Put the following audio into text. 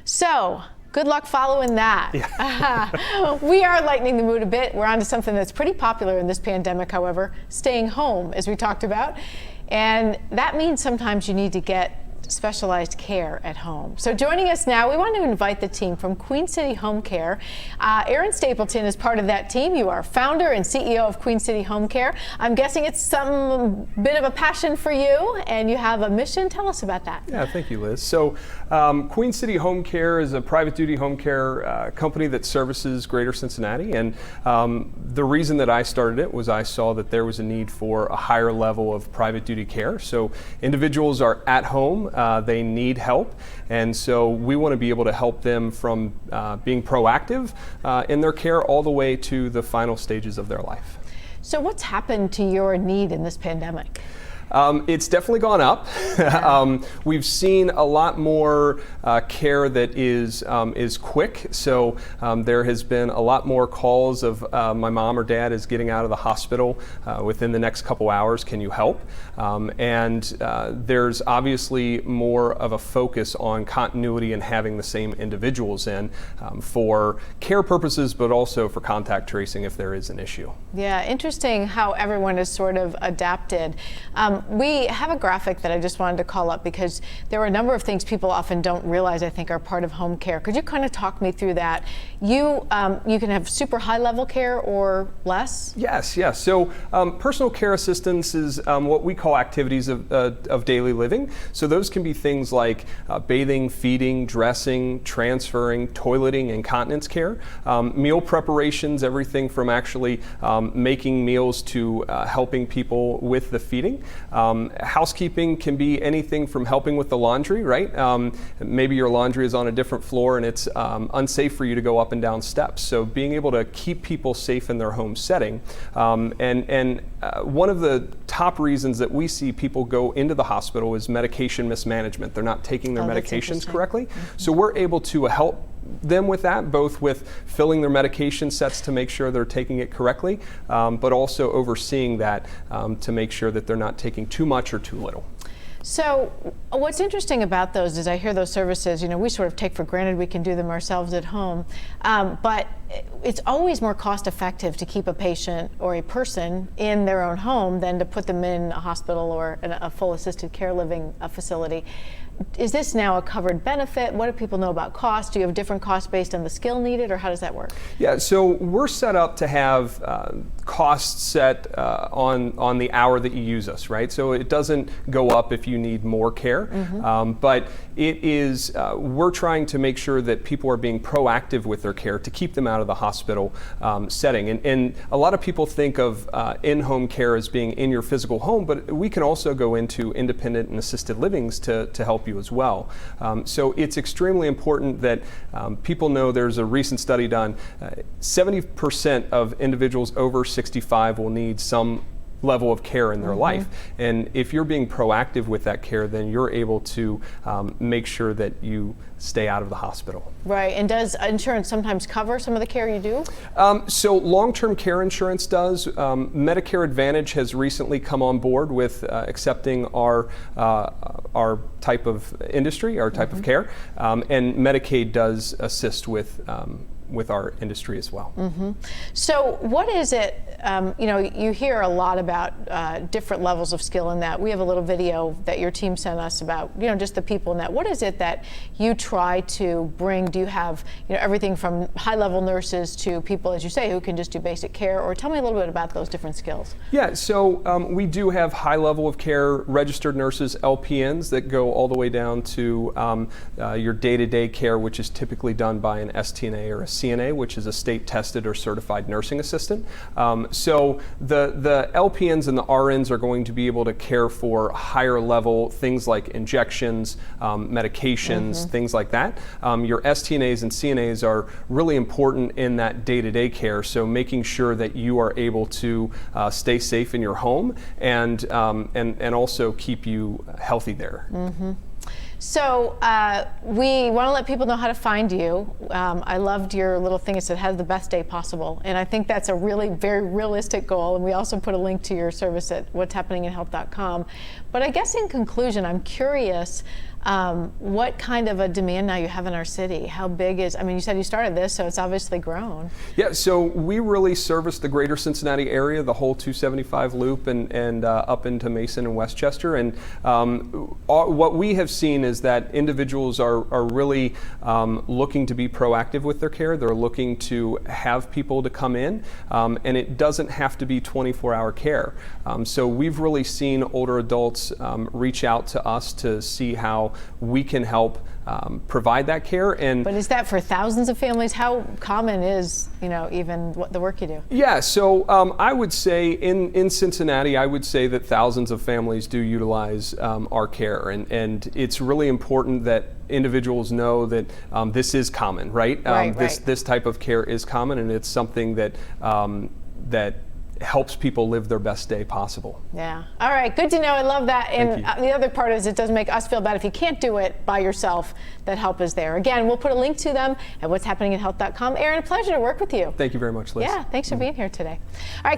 So, good luck following that. Yeah. We are lightening the mood a bit. We're on to something that's pretty popular in this pandemic, however, staying home, as we talked about. And that means sometimes you need to get specialized care at home. So joining us now, we want to invite the team from Queen City Homecare. Aaron Stapleton is part of that team. You are founder and CEO of Queen City Homecare. I'm guessing it's some bit of a passion for you, and you have a mission. Tell us about that. Yeah, thank you, Liz. So Queen City Homecare is a private duty home care company that services Greater Cincinnati. And the reason that I started it was I saw that there was a need for a higher level of private duty care. So individuals are at home. They need help, and so we want to be able to help them from being proactive in their care all the way to the final stages of their life. So what's happened to your need in this pandemic? It's definitely gone up. We've seen a lot more care that is quick. So there has been a lot more calls of my mom or dad is getting out of the hospital within the next couple hours. Can you help? And there's obviously more of a focus on continuity and having the same individuals in for care purposes, but also for contact tracing if there is an issue. Yeah, interesting how everyone has sort of adapted. We have a graphic that I just wanted to call up because there are a number of things people often don't realize, I think, are part of home care. Could you kind of talk me through that? You can have super high level care or less? Yes. So personal care assistance is what we call activities of daily living. So those can be things like bathing, feeding, dressing, transferring, toileting, incontinence care, meal preparations, everything from actually making meals to helping people with the feeding. Housekeeping can be anything from helping with the laundry, right? Maybe your laundry is on a different floor and it's unsafe for you to go up and down steps. So being able to keep people safe in their home setting. And one of the top reasons that we see people go into the hospital is medication mismanagement. They're not taking their medications correctly. Mm-hmm. So we're able to help them with that, both with filling their medication sets to make sure they're taking it correctly, but also overseeing that to make sure that they're not taking too much or too little. So what's interesting about those is I hear those services, we sort of take for granted we can do them ourselves at home, but it's always more cost effective to keep a patient or a person in their own home than to put them in a hospital or a full assisted care living facility. Is this now a covered benefit? What do people know about cost? Do you have different costs based on the skill needed, or how does that work? Yeah, so we're set up to have costs set on the hour that you use us, right? So it doesn't go up if you need more care, but it is, we're trying to make sure that people are being proactive with their care to keep them out of the hospital setting. And a lot of people think of in-home care as being in your physical home, but we can also go into independent and assisted livings to help you as well. So it's extremely important that people know. There's a recent study done, 70% of individuals over 65 will need some level of care in their life. And if you're being proactive with that care, then you're able to make sure that you stay out of the hospital. Right, and does insurance sometimes cover some of the care you do? So long-term care insurance does. Medicare Advantage has recently come on board with accepting our type of industry, our type of care, and Medicaid does assist with our industry as well. So what is it, you hear a lot about different levels of skill in that. We have a little video that your team sent us about, just the people in that. What is it that you try to bring? Do you have, everything from high-level nurses to people, as you say, who can just do basic care? Or tell me a little bit about those different skills. Yeah, so we do have high level of care registered nurses, LPNs, that go all the way down to your day-to-day care, which is typically done by an STNA or a CNA, which is a state tested or certified nursing assistant. So the LPNs and the RNs are going to be able to care for higher level things like injections, medications, things like that. Your STNAs and CNAs are really important in that day-to-day care, so making sure that you are able to stay safe in your home and also keep you healthy there. So we want to let people know how to find you. I loved your little thing. It said, have the best day possible. And I think that's a really very realistic goal. And we also put a link to your service at what'shappeninginhealth.com. But I guess in conclusion, I'm curious, What kind of a demand now you have in our city? How big is, I mean, you said you started this, so it's obviously grown. Yeah, so we really service the greater Cincinnati area, the whole 275 loop and up into Mason and Westchester. And what we have seen is that individuals are really looking to be proactive with their care. They're looking to have people to come in, and it doesn't have to be 24-hour care. So we've really seen older adults reach out to us to see how we can help provide that care. But is that for thousands of families? How common is, even the work you do? Yeah, so I would say in Cincinnati, I would say that thousands of families do utilize our care, and it's really important that individuals know that this is common, right? This type of care is common, and it's something that that helps people live their best day possible. Yeah. All right. Good to know. I love that. And the other part is it does make us feel bad if you can't do it by yourself, that help is there. Again, we'll put a link to them at what's happening at health.com. Aaron, a pleasure to work with you. Thank you very much, Liz. Yeah. Thanks for being here today. All right.